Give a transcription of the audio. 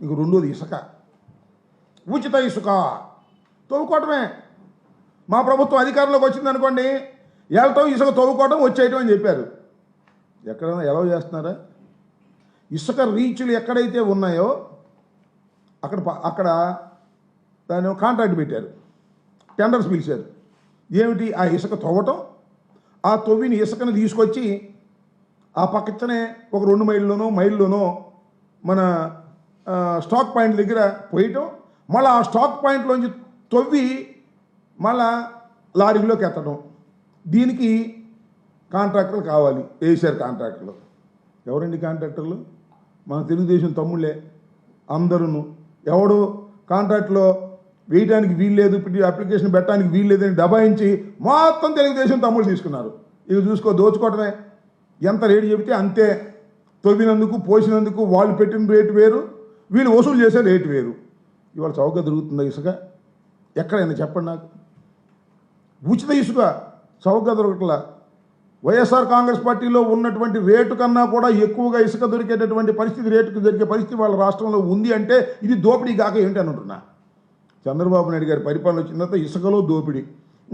ఇంక రెండోది ఇసుక, ఉచిత ఇసుక తవ్వుకోవటమే. మా ప్రభుత్వం అధికారంలోకి వచ్చిందనుకోండి, వెళ్ళటం ఇసుక తవ్వుకోవటం వచ్చేయటం అని చెప్పారు. ఎక్కడైనా ఎలా చేస్తున్నారా? ఇసుక రీచ్లు ఎక్కడైతే ఉన్నాయో అక్కడ దాన్ని కాంట్రాక్ట్ పెట్టారు, టెండర్స్ పిలిచారు. ఏమిటి? ఆ ఇసుక తవ్వటం, ఆ తవ్విని ఇసుకని తీసుకొచ్చి ఆ పక్కనే ఒక 2 మైళ్ళలోనో మన స్టాక్ పాయింట్ దగ్గర పోయటం, మళ్ళీ ఆ స్టాక్ పాయింట్లోంచి తవ్వి మళ్ళా లారీలోకి ఎత్తడం. దీనికి కాంట్రాక్టర్లు కావాలి. వేసారు కాంట్రాక్టర్లు. ఎవరండి కాంట్రాక్టర్లు? మన తెలుగుదేశం తమ్ముళ్ళే అందరూ. ఎవడు కాంట్రాక్ట్లో వేయడానికి వీల్లేదు, అప్లికేషన్ పెట్టడానికి వీల్లేదని దబాయించి మొత్తం తెలుగుదేశం తమ్ముళ్ళు తీసుకున్నారు. ఇవి చూసుకో, దోచుకోవటమే. ఎంత రేటు చెబితే అంతే. తవ్వినందుకు పోసినందుకు వాళ్ళు పెట్టిన రేటు వేరు, వీళ్ళు వసూలు చేసే రేటు వేరు. ఇవాళ చౌకగా దొరుకుతుందా ఇసుక? ఎక్కడైనా చెప్పండి నాకు. ఉచిత ఇసుక చౌకగా దొరకట్లా. వైఎస్ఆర్ కాంగ్రెస్ పార్టీలో ఉన్నటువంటి రేటు కన్నా కూడా ఎక్కువగా ఇసుక దొరికేటటువంటి పరిస్థితి, రేటుకు దొరికే పరిస్థితి వాళ్ళ రాష్ట్రంలో ఉంది అంటే ఇది దోపిడీ కాక ఏంటి అని అంటున్నా. చంద్రబాబు నాయుడు గారి పరిపాలన వచ్చిన తర్వాత ఇసుకలో దోపిడీ.